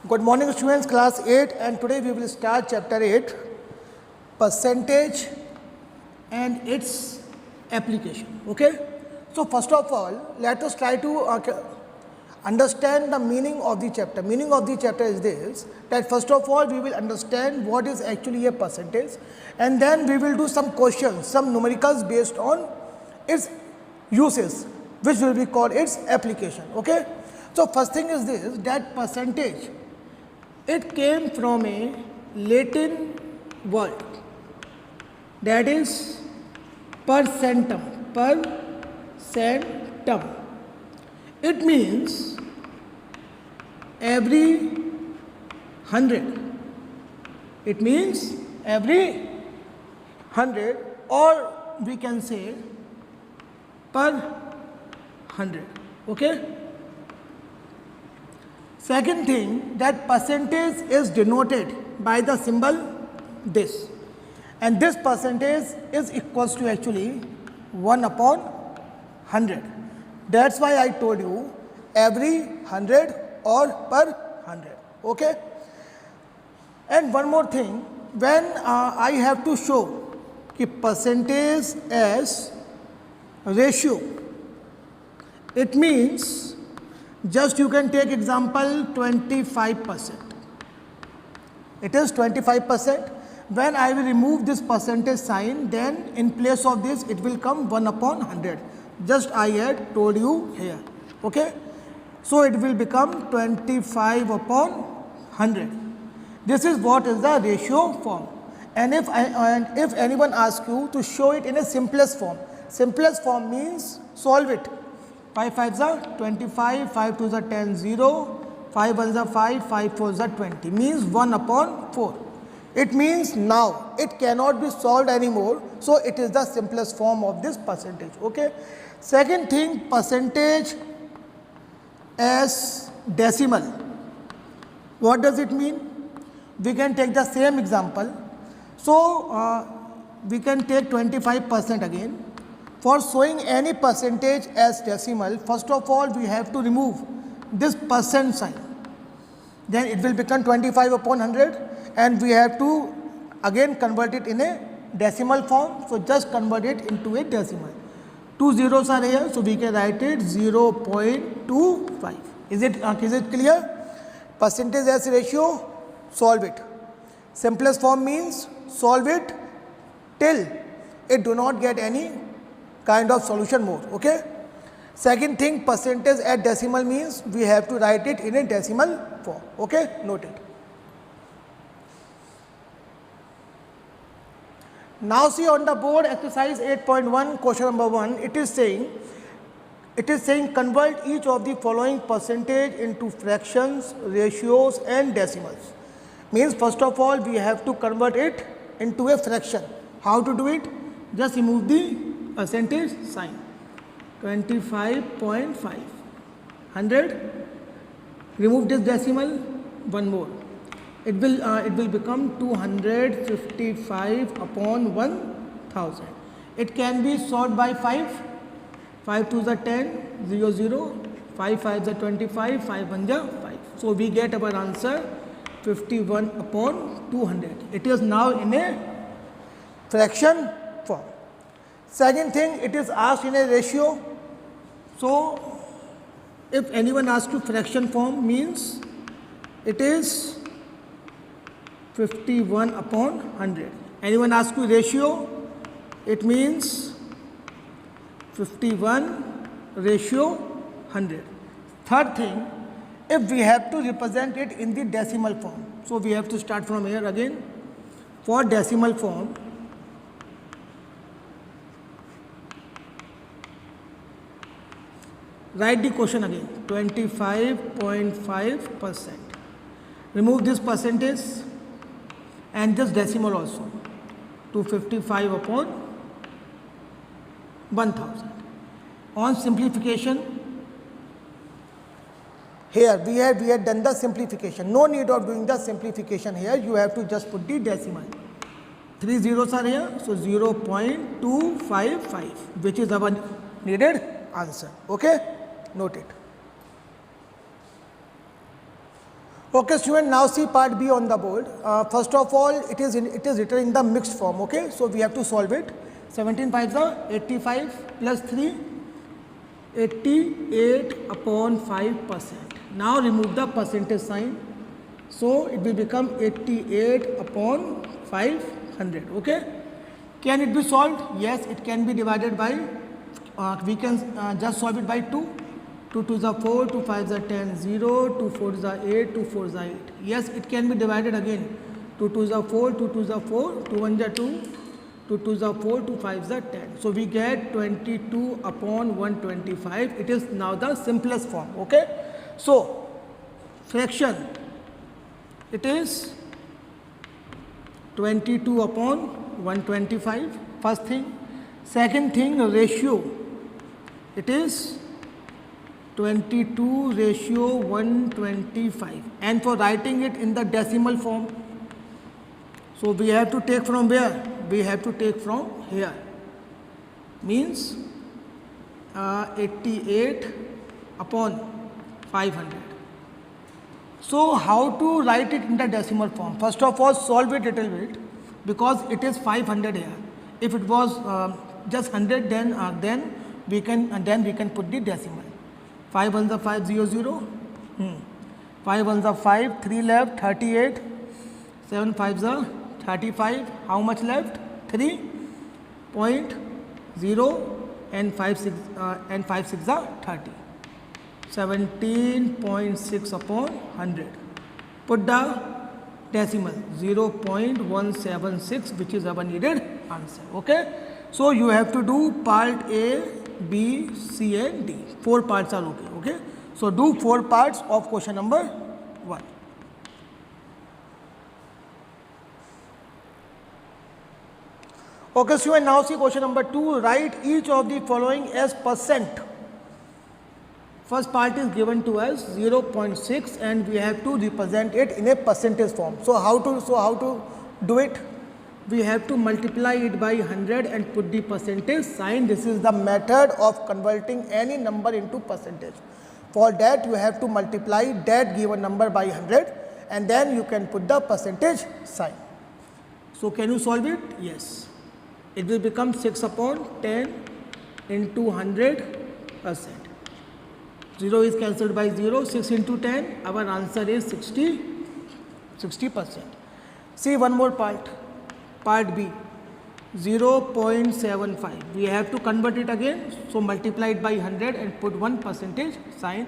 Good morning students, class 8, and today we will start chapter 8, percentage and its application. Okay. So first of all, let us try to understand the meaning of the chapter. Meaning of the chapter is this, that first of all we will understand what is actually a percentage, and then we will do some questions, some numericals based on its uses, which will be called its application. Okay. So first thing is this, that percentage, it came from a Latin word, that is percentum. Percentum. It means every 100. It means every 100, or we can say per 100. Okay. Second thing, that percentage is denoted by the symbol this, and this percentage is equals to actually 1 upon 100. That's why I told you every 100 or per 100. Okay. And one more thing, when I have to show the percentage as ratio, it means just you can take example 25%. It is 25%. When I will remove this percentage sign, then in place of this it will come 1 upon 100. Just I had told you here. Okay. So it will become 25 upon 100. This is what is the ratio form. And if anyone asks you to show it in a simplest form means solve it. 5 5s are 25, 5 2s are 10, 0, 5 1s are 5, 5 4s are 20, means 1 upon 4. It means now it cannot be solved anymore, so it is the simplest form of this percentage. Okay. Second thing, percentage as decimal. What does it mean? We can take the same example. So we can take 25% again. For showing any percentage as decimal, first of all we have to remove this percent sign. Then it will become 25 upon 100, and we have to again convert it in a decimal form. So just convert it into a decimal. 2 zeros are here, so we can write it 0.25. Is it clear? Percentage as ratio, solve it. Simplest form means solve it till it do not get any kind of solution mode. Okay. Second thing, percentage at decimal means we have to write it in a decimal form. Okay. Note it. Now see on the board, exercise 8.1, question number 1, it is saying convert each of the following percentage into fractions, ratios and decimals. Means first of all we have to convert it into a fraction. How to do it? Just remove the percentage sign. 25.5, 100, remove this decimal, one more. It will become 255 upon 1000. It can be solved by 5. 5 2s are 10, 0 0, 5 5s are 25, 5 1s are 5. So we get our answer 51 upon 200. It is now in a fraction form. Second thing, it is asked in a ratio. So if anyone asks you fraction form, means it is 51 upon 100. Anyone asks you ratio, it means 51 ratio 100. Third thing, if we have to represent it in the decimal form, so we have to start from here again. For decimal form, write the question again, 25.5%. Remove this percentage and this decimal also, 255 upon 1000. On simplification, here we had done the simplification. No need of doing the simplification here. You have to just put the decimal. 3 zeros are here, so 0.255, which is our needed answer. Okay. Note it. Okay, student, now see part B on the board. First of all, it is written in the mixed form. Okay, so we have to solve it. 17 5s are 85 plus 3, 88 upon 5%. Now remove the percentage sign. So it will become 88 upon 500. Okay, can it be solved? Yes, it can be divided by, we can just solve it by 2. 2 2s are 4, 2 5s are 10, 0, 2 4s are 8, 2 4s are 8. Yes, it can be divided again. 2 2s are 4, 2 2s are 4, 2 1s are 2, 2 2s are 4, 2 5s are 10. So we get 22 upon 125. It is now the simplest form. Okay. So fraction, it is 22 upon 125. First thing. Second thing, ratio, it is 22 ratio 125, and for writing it in the decimal form, so we have to take from where? We have to take from here, means 88 upon 500. So how to write it in the decimal form? First of all, solve it little bit, because it is 500 here. If it was just 100, then we can put the decimal. 5 1s are 5, 0 0. 5 1s are 5, 3 left, 38. 7 5s are 35. How much left? 3.0, and 5 6 are 30. 17.6 upon 100. Put the decimal 0.176, which is our needed answer. Okay. So you have to do part A, B, C and D. 4 parts are okay. Okay. So do 4 parts of question number 1. Okay, so now see question number 2. Write each of the following as percent. First part is given to us 0.6, and we have to represent it in a percentage form. So how to do it? We have to multiply it by 100 and put the percentage sign. This is the method of converting any number into percentage. For that, you have to multiply that given number by 100, and then you can put the percentage sign. So can you solve it? Yes. It will become 6 upon 10 into 100%. 0 is cancelled by 0. 6 into 10, our answer is 60%. See one more part. Part B, 0.75. We have to convert it again. So multiply it by 100 and put 1 percentage sign.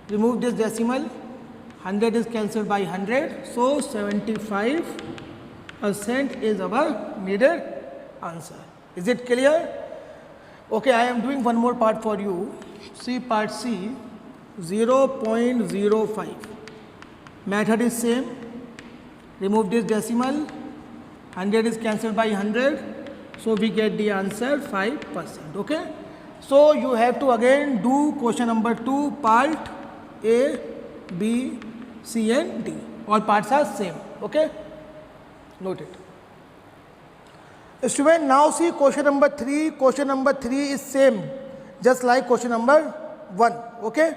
Remove this decimal. 100 is cancelled by 100. So 75% is our needed answer. Is it clear? Okay, I am doing one more part for you. See part C, 0.05. Method is same. Remove this decimal. 100 is cancelled by 100. So we get the answer 5%. Okay. So you have to again do question number 2, part A, B, C and D. All parts are same. Okay. Note it. Student, now see question number 3. Question number 3 is same, just like question number 1. Okay.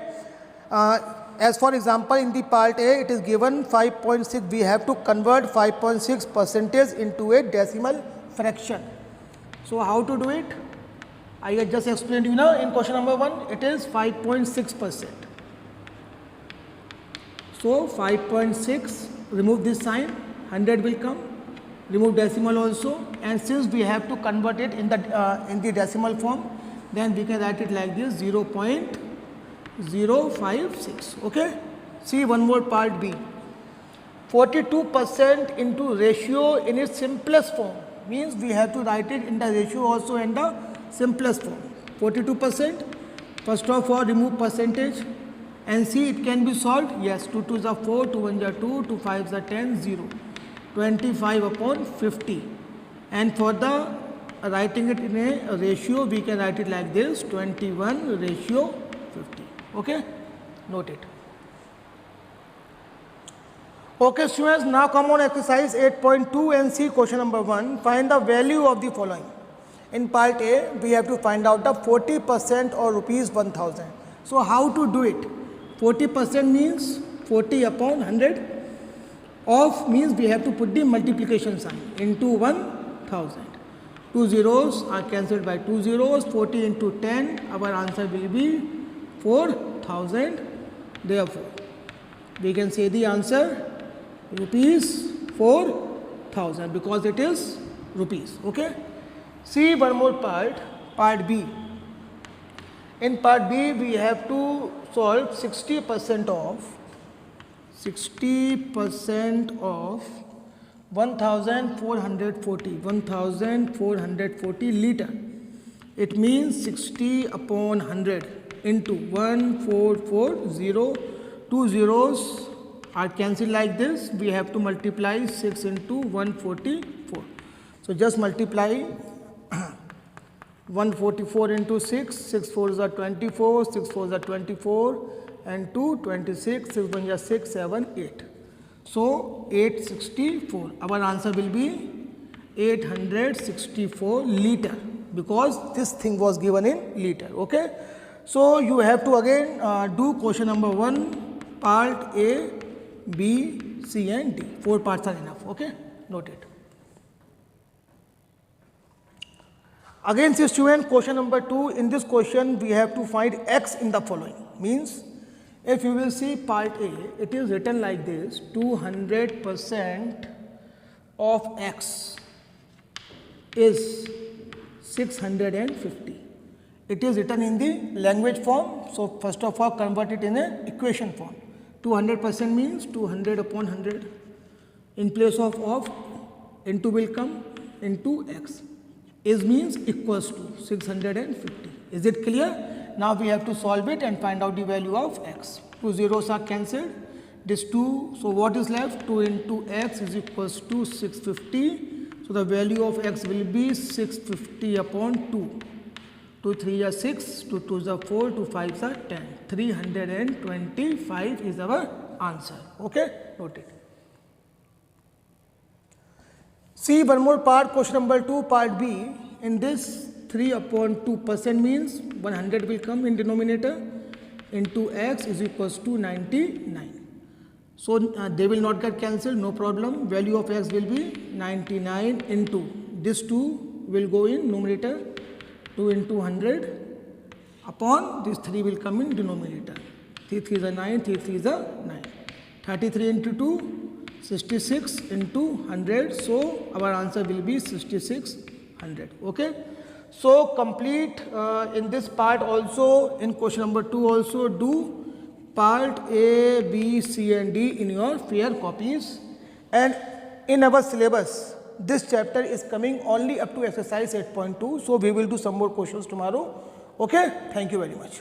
As for example, in the part A, it is given 5.6. We have to convert 5.6 percentage into a decimal fraction. So how to do it? I just explained you now in question number 1. It is 5.6%. So 5.6. Remove this sign. 100 will come. Remove decimal also. And since we have to convert it in the decimal form, then we can write it like this: 0.056. Okay. See one more part B. 42% into ratio in its simplest form, means we have to write it in the ratio also in the simplest form. 42%. First of all, remove percentage and see it can be solved. Yes. 2 2s are 4, 2 1s are 2, 2 5s are 10, 0. 25 upon 50. And for the writing it in a ratio, we can write it like this: 21 ratio 50. Okay. Note it. Okay, students, now come on exercise 8.2 and see question number 1. Find the value of the following. In part A, we have to find out the 40% or rupees 1000. So how to do it? 40% means 40 upon 100 of means we have to put the multiplication sign into 1000. 2 zeros are cancelled by 2 zeros. 40 into 10, our answer will be 4000. Therefore, we can say the answer rupees 4000 because it is rupees. Okay. See one more part B. In part B, we have to solve 60% of 1440 liter. It means 60 upon 100 into 1440. 2 zeros are cancelled like this. We have to multiply 6 into 144. So just multiply 144 into 6, 6 4s are 24, 6 4s are 24 and 2 26, 6 1 is 6, 7, 8. So 864. Our answer will be 864 liter because this thing was given in liter. Okay. So you have to again do question number 1, part A, B, C and D. 4 parts are enough. Okay. Note it. Again, see student, question number 2. In this question, we have to find x in the following. Means, if you will see part A, it is written like this: 200% of x is 650. It is written in the language form. So first of all, convert it in an equation form. 200% means 200 upon 100. In place of into will come into x. Is means equals to 650. Is it clear? Now we have to solve it and find out the value of x. 2 zeros are cancelled. This 2, so what is left? 2 into x is equals to 650. So the value of x will be 650 upon 2. 2 3 are 6, 2 2 are 4, 2 5 are 10. 325 is our answer. Okay? Note it. See one more part, question number 2, part B. In this 3 upon 2% means 100 will come in denominator into x is equals to 99. So they will not get cancelled, no problem. Value of x will be 99 into this 2 will go in numerator, 2 into 100 upon this 3 will come in denominator. 3 3 is a 9, 3 3 is a 9. 33 into 2. 66 into 100, so our answer will be 6600. Okay. So complete in this part also, in question number 2 also do part A, B, C and D in your fair copies. And in our syllabus, this chapter is coming only up to exercise 8.2. So we will do some more questions tomorrow. Okay. Thank you very much.